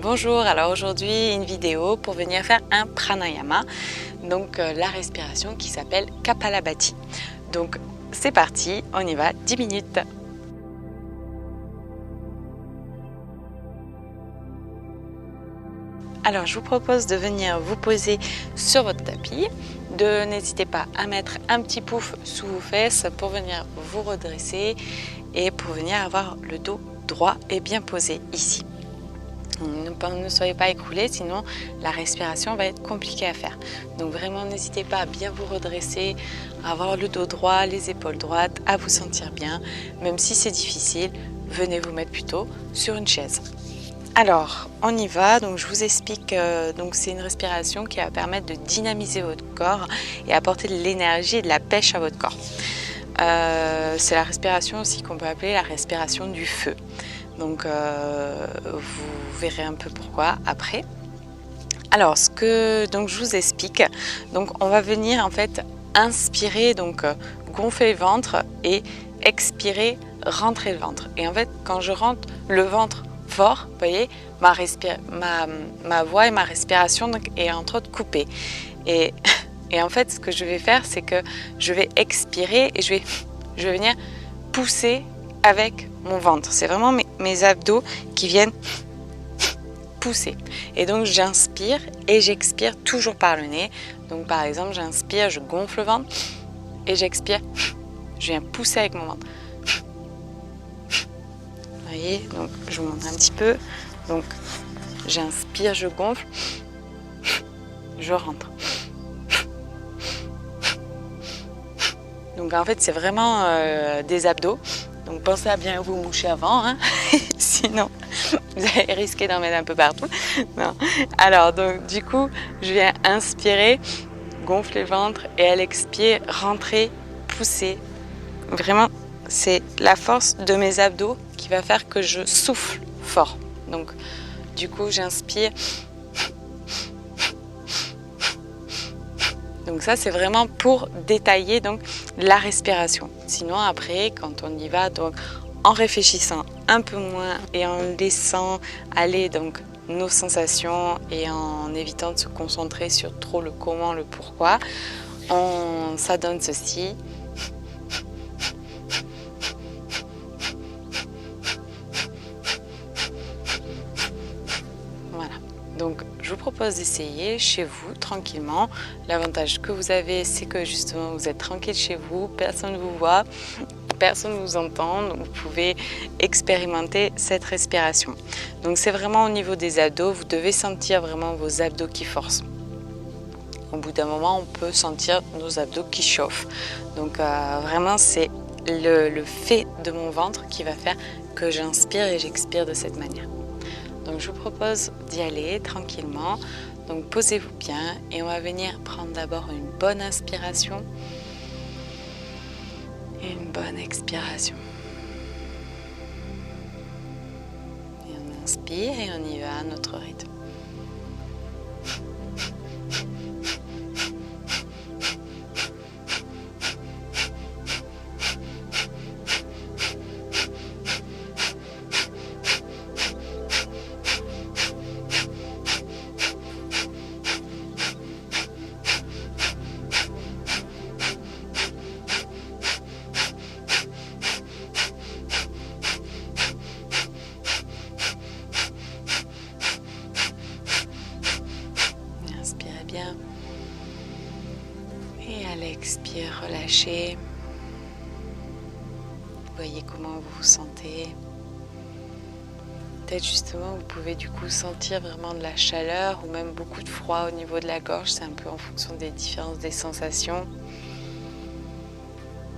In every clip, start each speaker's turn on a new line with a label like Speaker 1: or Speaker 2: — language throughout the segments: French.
Speaker 1: Bonjour, alors aujourd'hui une vidéo pour venir faire un pranayama, donc la respiration qui s'appelle Kapalabhati. Donc c'est parti, on y va, 10 minutes. Alors je vous propose de venir vous poser sur votre tapis, n'hésitez pas à mettre un petit pouf sous vos fesses pour venir vous redresser et pour venir avoir le dos droit et bien posé ici. Ne soyez pas écroulés, sinon la respiration va être compliquée à faire. Donc vraiment n'hésitez pas à bien vous redresser, à avoir le dos droit, les épaules droites, à vous sentir bien. Même si c'est difficile, venez vous mettre plutôt sur une chaise. Alors on y va, donc je vous explique, donc c'est une respiration qui va permettre de dynamiser votre corps et apporter de l'énergie et de la pêche à votre corps. C'est la respiration aussi qu'on peut appeler la respiration du feu. Donc vous verrez un peu pourquoi après. Alors donc je vous explique. Donc on va venir en fait inspirer, donc gonfler le ventre et expirer, rentrer le ventre. Et en fait quand je rentre le ventre fort, vous voyez, ma voix et ma respiration donc, est entre autres coupée. Et en fait ce que je vais faire, c'est que je vais expirer et je vais venir pousser avec mon ventre. C'est vraiment mes abdos qui viennent pousser. Et donc j'inspire et j'expire toujours par le nez. Donc par exemple j'inspire, je gonfle le ventre et j'expire, je viens pousser avec mon ventre. Vous voyez, donc je vous montre un petit peu. Donc j'inspire, je gonfle, je rentre. Donc en fait c'est vraiment des abdos. Donc pensez à bien vous moucher avant, hein. Sinon vous allez risquer d'en mettre un peu partout. Non. Alors donc du coup je viens inspirer, gonfler le ventre et à l'expire, rentrer, pousser. Vraiment c'est la force de mes abdos qui va faire que je souffle fort. Donc du coup j'inspire. Donc ça c'est vraiment pour détailler donc la respiration. Sinon après quand on y va, donc en réfléchissant un peu moins et en laissant aller donc nos sensations et en évitant de se concentrer sur trop le comment, le pourquoi, ça donne ceci. Voilà. Donc je vous propose d'essayer chez vous tranquillement. L'avantage que vous avez, c'est que justement vous êtes tranquille chez vous, personne ne vous voit, personne ne vous entend, donc vous pouvez expérimenter cette respiration. Donc c'est vraiment au niveau des abdos, vous devez sentir vraiment vos abdos qui forcent. Au bout d'un moment, on peut sentir nos abdos qui chauffent. Donc vraiment c'est le fait de mon ventre qui va faire que j'inspire et j'expire de cette manière. Donc je vous propose d'y aller tranquillement. Donc posez-vous bien et on va venir prendre d'abord une bonne inspiration et une bonne expiration. Et on inspire et on y va à notre rythme. Inspirez bien. Et à l'expire, relâchez. Voyez comment vous vous sentez. Peut-être justement vous pouvez du coup sentir vraiment de la chaleur ou même beaucoup de froid au niveau de la gorge. C'est un peu en fonction des différences des sensations.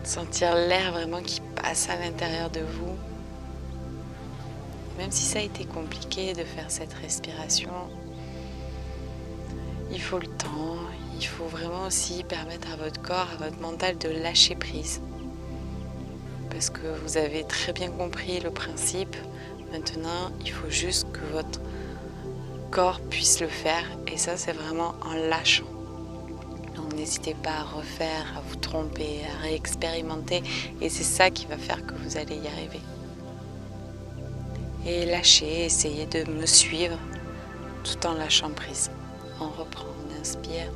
Speaker 1: Sentir l'air vraiment qui passe à l'intérieur de vous. Même si ça a été compliqué de faire cette respiration, il faut le temps, il faut vraiment aussi permettre à votre corps, à votre mental de lâcher prise. Parce que vous avez très bien compris le principe. Maintenant, il faut juste que votre corps puisse le faire. Et ça, c'est vraiment en lâchant. Donc n'hésitez pas à refaire, à vous tromper, à réexpérimenter. Et c'est ça qui va faire que vous allez y arriver. Et lâchez, essayez de me suivre tout en lâchant prise. On reprend, on inspire.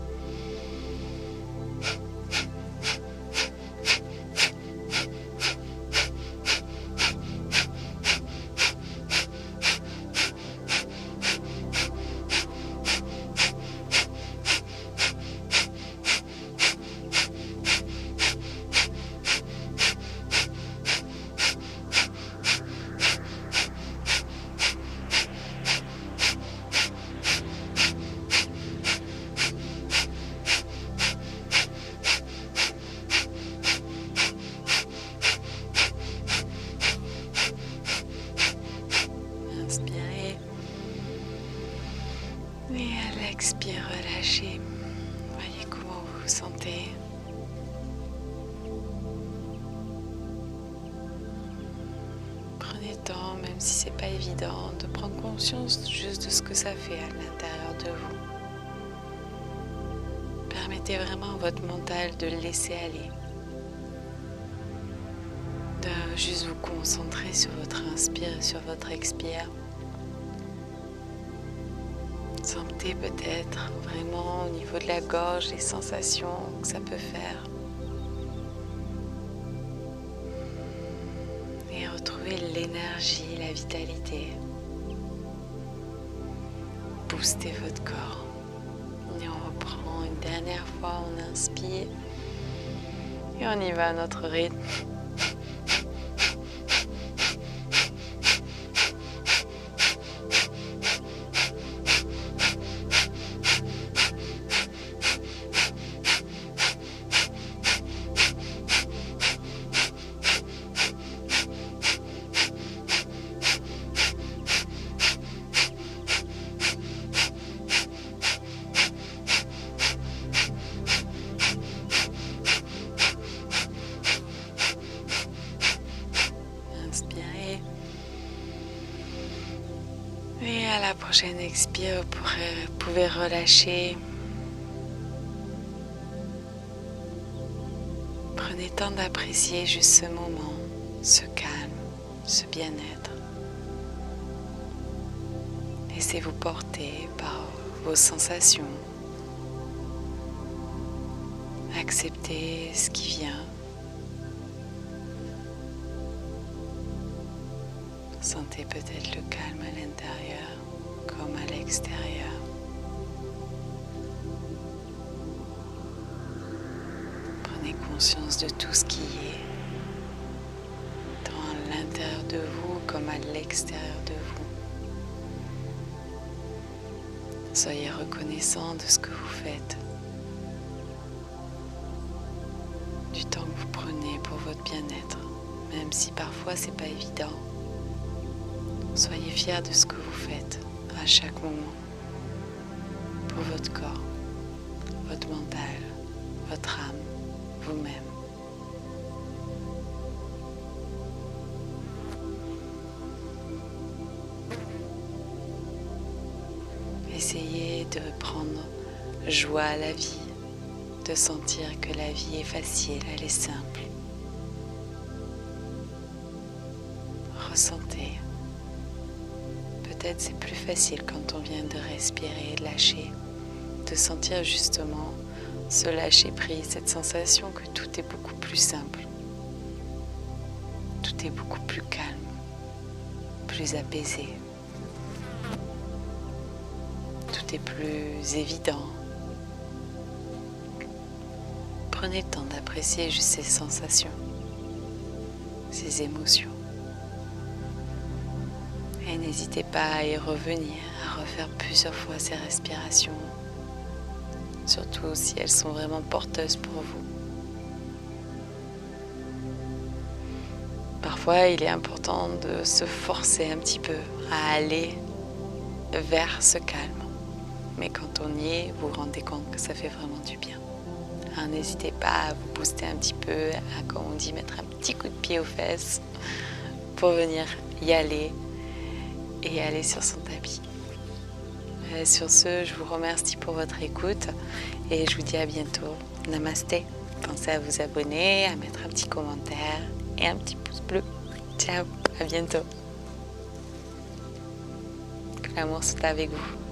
Speaker 1: Inspirez. Et à l'expire, relâchez. Voyez comment vous vous sentez. Prenez le temps, même si c'est pas évident, de prendre conscience juste de ce que ça fait à l'intérieur de vous. Permettez vraiment à votre mental de le laisser aller. De juste vous concentrer sur votre inspire et sur votre expire. Sentez peut-être vraiment au niveau de la gorge les sensations que ça peut faire. Et retrouvez l'énergie, la vitalité. Boostez votre corps. Et on reprend une dernière fois, on inspire. Et on y va à notre rythme. Inspirez. Et à la prochaine expire, vous pouvez relâcher. Prenez le temps d'apprécier juste ce moment, ce calme, ce bien-être. Laissez-vous porter par vos sensations. Acceptez ce qui vient. Sentez peut-être le calme à l'intérieur comme à l'extérieur. Prenez conscience de tout ce qui est, tant à l'intérieur de vous comme à l'extérieur de vous. Soyez reconnaissant de ce que vous faites, du temps que vous prenez pour votre bien-être, même si parfois c'est pas évident. Soyez fiers de ce que vous faites à chaque moment pour votre corps, votre mental, votre âme, vous-même. Essayez de prendre joie à la vie, de sentir que la vie est facile, elle est simple. Ressentez. Peut-être c'est plus facile quand on vient de respirer et de lâcher, de sentir justement ce lâcher prise, cette sensation que tout est beaucoup plus simple, tout est beaucoup plus calme, plus apaisé, tout est plus évident. Prenez le temps d'apprécier juste ces sensations, ces émotions. Et n'hésitez pas à y revenir, à refaire plusieurs fois ces respirations, surtout si elles sont vraiment porteuses pour vous. Parfois, il est important de se forcer un petit peu à aller vers ce calme. Mais quand on y est, vous vous rendez compte que ça fait vraiment du bien. Alors, n'hésitez pas à vous booster un petit peu, à, comme on dit, mettre un petit coup de pied aux fesses pour venir y aller et aller sur son tapis. Sur ce, je vous remercie pour votre écoute et je vous dis à bientôt. Namasté. Pensez à vous abonner, à mettre un petit commentaire et un petit pouce bleu. Ciao, à bientôt. Que l'amour soit avec vous.